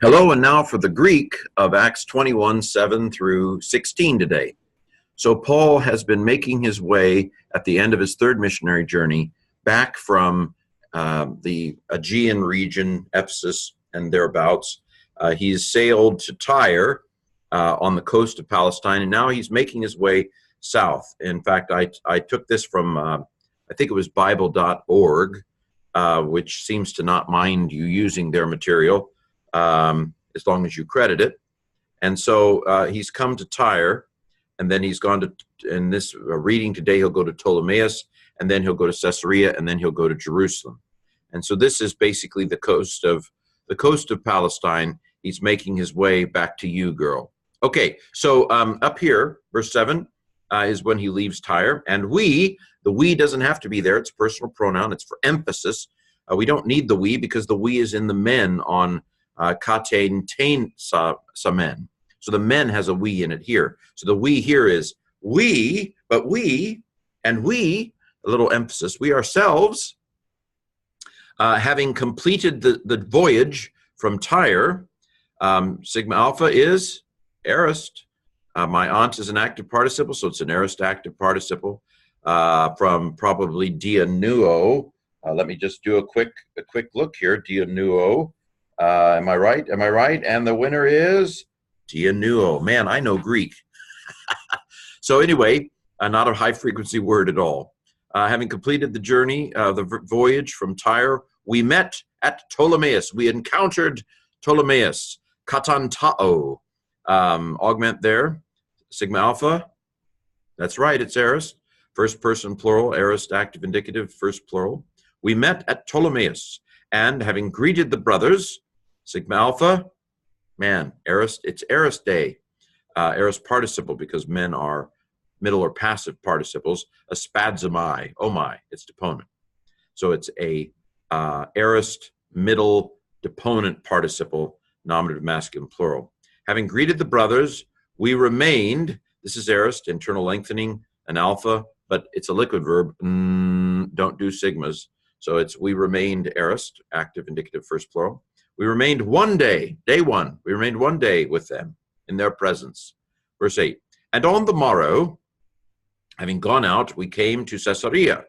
Hello, and now for the Greek of Acts 21, 7 through 16 today. So Paul has been making his way at the end of his third missionary journey back from the Aegean region, Ephesus and thereabouts. He's sailed to Tyre on the coast of Palestine, and now he's making his way south. In fact, I took this from, I think it was Bible.org, which seems to not mind you using their material as long as you credit it. And so he's come to Tyre, and then he's gone to, in this reading today, he'll go to Ptolemais, and then he'll go to Caesarea, and then he'll go to Jerusalem. And so this is basically the coast of Palestine. He's making his way back to you, girl. Okay, so up here, verse 7 is when he leaves Tyre. And we, the we doesn't have to be there. It's a personal pronoun. It's for emphasis. We don't need the we because the we is in the men on katein tain samen. So the men has a we in it here. So the we here is we, but we, and we, a little emphasis, we ourselves, having completed the voyage from Tyre, sigma alpha is aorist. My aunt is an active participle, so it's an aorist active participle from probably dianuo. Let me just do a quick look here. Dianuo. Am I right? Am I right? And the winner is dianuo. Man, I know Greek. So anyway, not a high-frequency word at all. Having completed the journey, the voyage from Tyre, we met at Ptolemais. We encountered Ptolemais. Katantao. Augment there. Sigma alpha. That's right, it's aorist. First person plural, aorist active indicative, first plural. We met at Ptolemais, and having greeted the brothers, sigma alpha, man, aorist, it's aorist day. Aorist participle because men are middle or passive participles. Aspadzomai, oh my, it's deponent. So it's a aorist middle deponent participle, nominative masculine plural. Having greeted the brothers, we remained, this is aorist, internal lengthening, an alpha, but it's a liquid verb, don't do sigmas. So it's we remained aorist, active indicative first plural. We remained one day, day one, we remained one day with them in their presence. Verse 8, and on the morrow, having gone out, we came to Caesarea.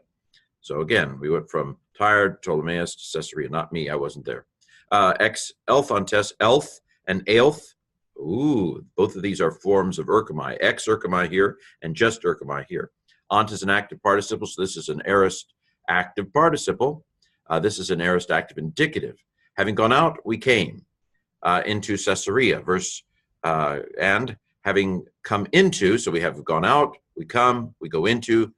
So again, we went from Tyre to Ptolemais to Caesarea, not me, I wasn't there. Ex elphantes, elf and aelth. Ooh, both of these are forms of erchomai. Ex erchomai here and just erchomai here. Ant is an active participle, so this is an aorist active participle. This is an aorist active indicative. Having gone out, we came into Caesarea. Verse, and having come into, so we have gone out, we come, we go into,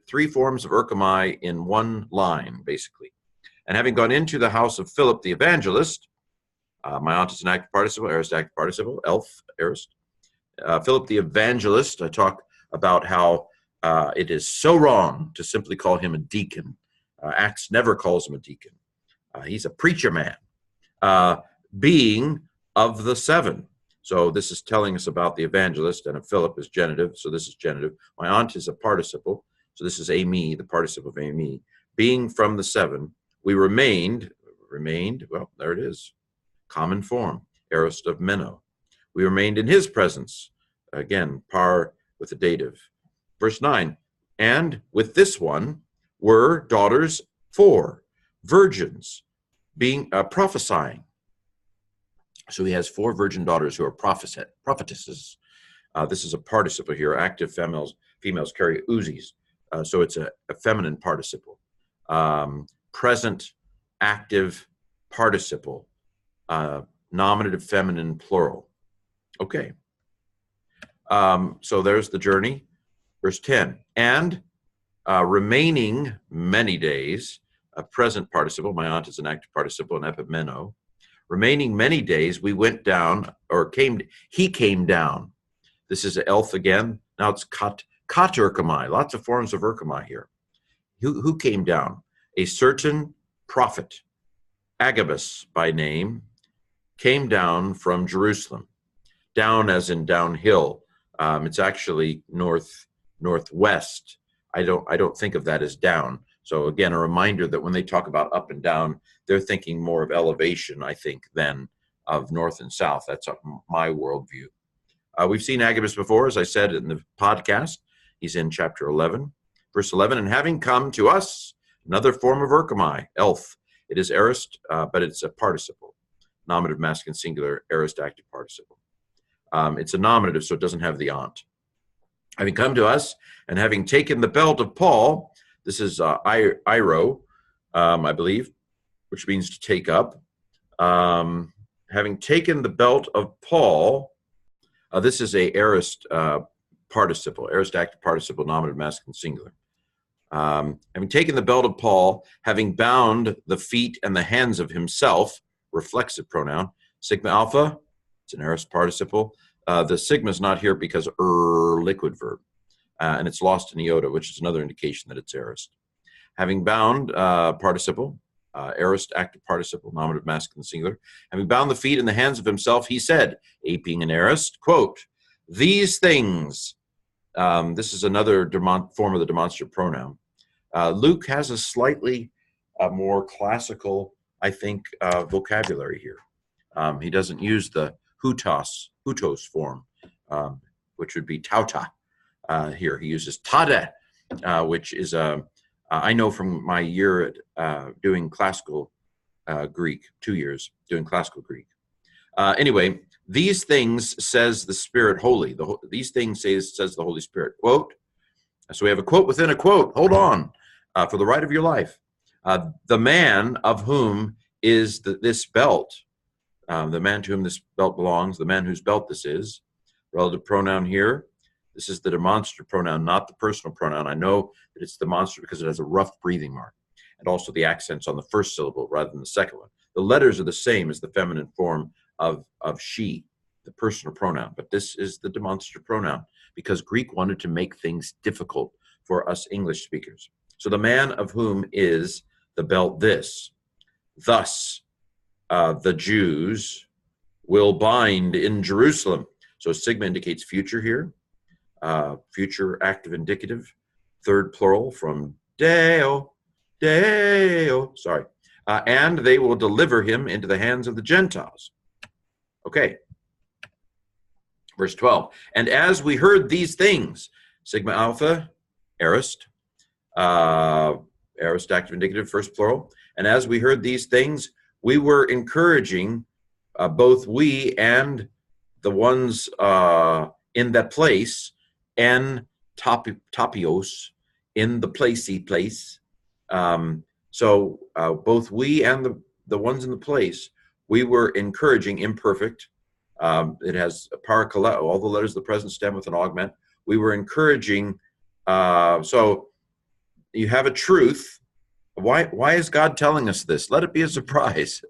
three forms of erchomai in one line, basically. And having gone into the house of Philip the evangelist, my aunt is an active participle, aorist active participle, elf, aorist. Philip the evangelist, I talk about how it is so wrong to simply call him a deacon. Acts never calls him a deacon. He's a preacher man, being of the seven. So this is telling us about the evangelist, and Philip is genitive, so this is genitive. My aunt is a participle, so this is Amy, the participle of Amy. Being from the seven, we remained, well, there it is, common form, aorist of meno. We remained in his presence, again, par with the dative. Verse 9, and with this one were daughters 4, virgins, being prophesying. So he has 4 virgin daughters who are prophetesses. This is a participle here. Active females carry uzis. So it's a feminine participle. Present active participle. Nominative feminine plural. Okay. So there's the journey. Verse 10. And remaining many days, a present participle. My aunt is an active participle, an epimeno. Remaining many days, we went down, or he came down. This is elf again. Now it's kat erchomai. Lots of forms of erchomai here. Who came down? A certain prophet, Agabus by name, came down from Jerusalem. Down as in downhill. It's actually northwest. I don't think of that as down. So again, a reminder that when they talk about up and down, they're thinking more of elevation, I think, than of north and south. That's my worldview. We've seen Agabus before, as I said in the podcast. He's in chapter 11, verse 11. And having come to us, another form of erchomai, elf. It is aorist, but it's a participle. Nominative, masculine, singular, aorist, active participle. It's a nominative, so it doesn't have the ont. Having come to us, and having taken the belt of Paul, this is iro, I believe, which means to take up. Having taken the belt of Paul, this is a aorist participle, aorist active participle, nominative, masculine, singular. Having taken the belt of Paul, having bound the feet and the hands of himself, reflexive pronoun, sigma alpha, it's an aorist participle. The sigma is not here because liquid verb, and it's lost in iota, which is another indication that it's aorist. Having bound participle, aorist active participle, nominative, masculine, singular. Having bound the feet and the hands of himself, he said, aping an aorist, quote, these things, this is another form of the demonstrative pronoun. Luke has a slightly more classical, I think, vocabulary here. He doesn't use the hutos form, which would be tauta here. He uses tade, which is I know from my year at doing classical Greek, 2 years doing classical Greek. Anyway, these things says the Spirit Holy. These things says the Holy Spirit. Quote. So we have a quote within a quote. Hold on, for the right of your life. The man of whom is this belt, the man to whom this belt belongs, the man whose belt this is, relative pronoun here. This is the demonstrative pronoun, not the personal pronoun. I know that it's demonstrative because it has a rough breathing mark, and also the accents on the first syllable rather than the second one. The letters are the same as the feminine form of she, the personal pronoun, but this is the demonstrative pronoun because Greek wanted to make things difficult for us English speakers. So the man of whom is the belt this. Thus, the Jews will bind in Jerusalem. So sigma indicates future here. Future active indicative, third plural from Deo, sorry. And they will deliver him into the hands of the Gentiles. Okay. Verse 12. And as we heard these things, sigma alpha, aorist, aorist active indicative, first plural. And as we heard these things, we were encouraging both we and the ones in that place, and topios, in the placey place. So both we and the ones in the place, we were encouraging, imperfect. It has a parakaleo, all the letters of the present stem with an augment. We were encouraging, so you have a truth. Why is God telling us this? Let it be a surprise.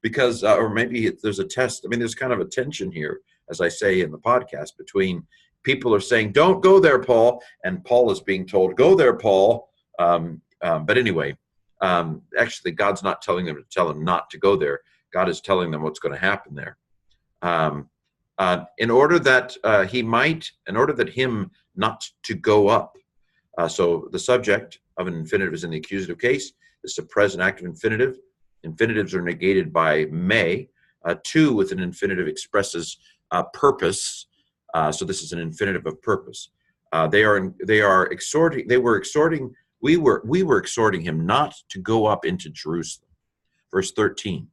Because, or maybe there's a test. I mean, there's kind of a tension here, as I say in the podcast, between people are saying, don't go there, Paul, and Paul is being told, go there, Paul. But anyway, actually, God's not telling them to tell them not to go there. God is telling them what's going to happen there. In order that him not to go up. So the subject of an infinitive is in the accusative case. This is a present active infinitive. Infinitives are negated by may. To with an infinitive expresses purpose. So this is an infinitive of purpose. We were exhorting him not to go up into Jerusalem. Verse 13.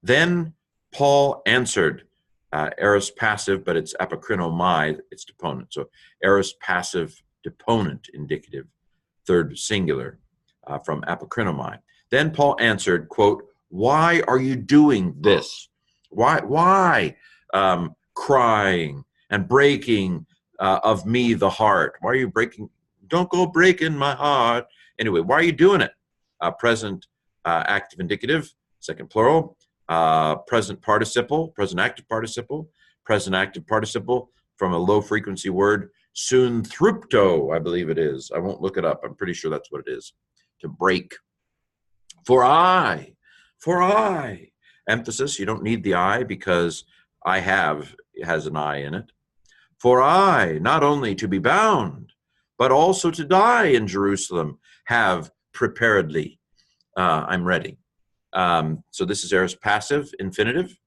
Then Paul answered, aorist passive, but it's apokrinomai, it's deponent. So aorist passive, deponent indicative, third singular, from apokrinomai. Then Paul answered, quote, why are you doing this? Why crying and breaking of me the heart? Why are you breaking? Don't go breaking my heart. Anyway, why are you doing it? Present active indicative, second plural. Present participle, present active participle from a low frequency word, sunthropto, I believe it is. I won't look it up. I'm pretty sure that's what it is. To break. For I. Emphasis, you don't need the I because it has an I in it. For I, not only to be bound, but also to die in Jerusalem, have preparedly. I'm ready. So this is aorist passive infinitive,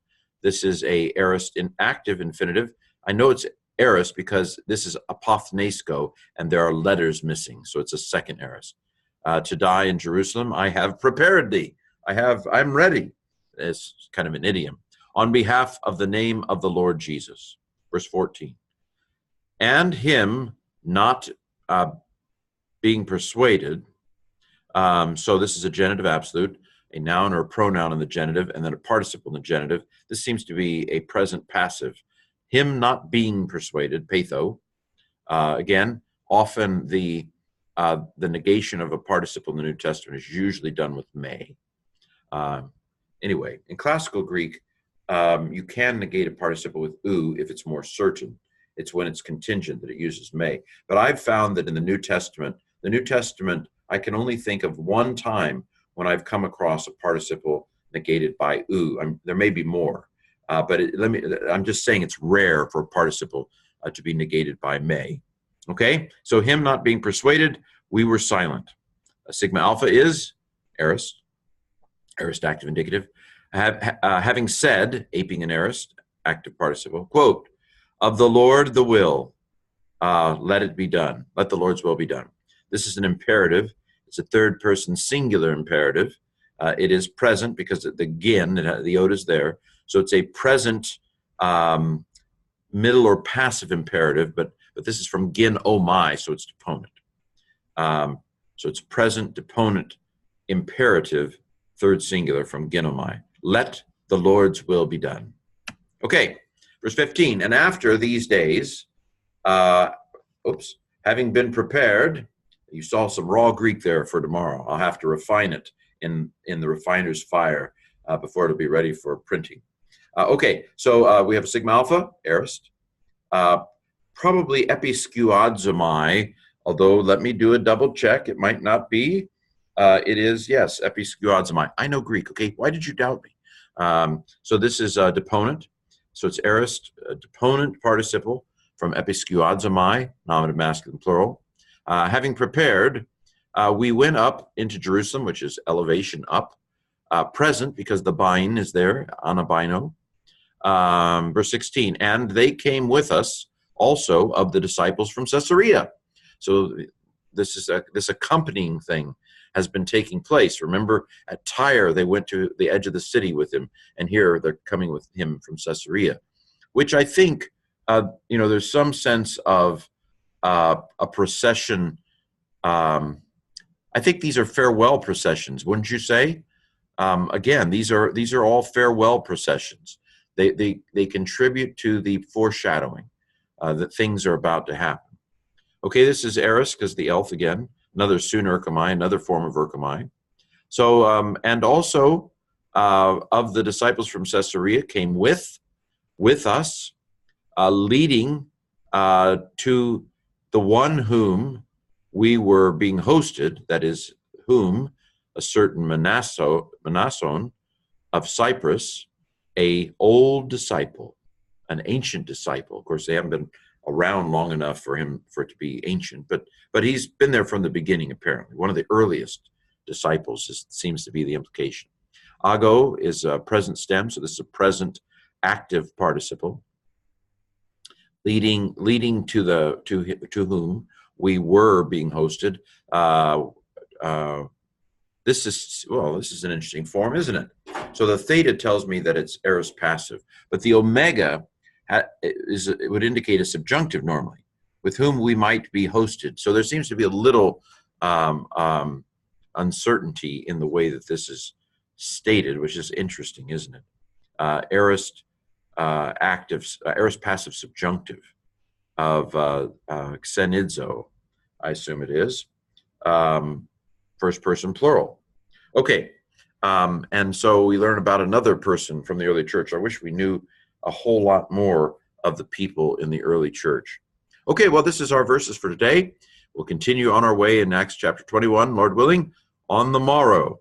This is a aorist in active infinitive. I know it's aorist because this is apothnesko, and there are letters missing, so it's a second aorist. To die in Jerusalem, I have prepared thee. I'm ready. It's kind of an idiom. On behalf of the name of the Lord Jesus. Verse 14. And him not being persuaded. So this is a genitive absolute, a noun or a pronoun in the genitive, and then a participle in the genitive. This seems to be a present passive. Him not being persuaded, patho. Again, often the negation of a participle in the New Testament is usually done with may. Anyway, in classical Greek, you can negate a participle with ou if it's more certain. It's when it's contingent that it uses may. But I've found that in the New Testament, I can only think of one time when I've come across a participle negated by ou. There may be more, but I'm just saying it's rare for a participle to be negated by may. Okay, so him not being persuaded, we were silent. Sigma alpha is aorist active indicative. Having said, aping an aorist, active participle, quote, of the Lord the will, let it be done. Let the Lord's will be done. This is an imperative. It's a third person singular imperative. It is present because the gin, the ode is there. So it's a present middle or passive imperative, but this is from gin omai, so it's deponent. So it's present deponent imperative, third singular from gin omai. Let the Lord's will be done. Okay, verse 15. And after these days, having been prepared, you saw some raw Greek there for tomorrow. I'll have to refine it in the refiner's fire before it'll be ready for printing. Okay, so we have a sigma alpha, aorist. Probably episkuadzomai, although let me do a double check. It might not be. It is, yes, episkuadzomai. I know Greek, okay? Why did you doubt me? So this is a deponent. So it's aorist, deponent participle from episkuadzomai, nominative masculine plural. Having prepared, we went up into Jerusalem, which is elevation up. Present, because the bine is there, anabino. Verse 16, and they came with us also of the disciples from Caesarea. So this accompanying thing has been taking place. Remember, at Tyre, they went to the edge of the city with him, and here they're coming with him from Caesarea, which I think, there's some sense of a procession. I think these are farewell processions, wouldn't you say? Again, these are all farewell processions. They contribute to the foreshadowing that things are about to happen. Okay, this is aorist because the elf again, another sun urkamai, another form of urkamai. So, and also of the disciples from Caesarea came with us, leading to the one whom we were being hosted, that is, whom a certain Mnason of Cyprus, a old disciple, an ancient disciple. Of course, they haven't been around long enough for it to be ancient, but he's been there from the beginning, apparently. One of the earliest disciples seems to be the implication. Ago is a present stem, so this is a present active participle. Leading to whom we were being hosted. This is an interesting form, isn't it? So the theta tells me that it's aorist passive, but the omega it would indicate a subjunctive normally, with whom we might be hosted. So there seems to be a little uncertainty in the way that this is stated, which is interesting, isn't it? Aorist aorist passive subjunctive of xenidzo, I assume it is. First person plural. Okay, and so we learn about another person from the early church. I wish we knew a whole lot more of the people in the early church. Okay, well, this is our verses for today. We'll continue on our way in Acts chapter 21, Lord willing, on the morrow.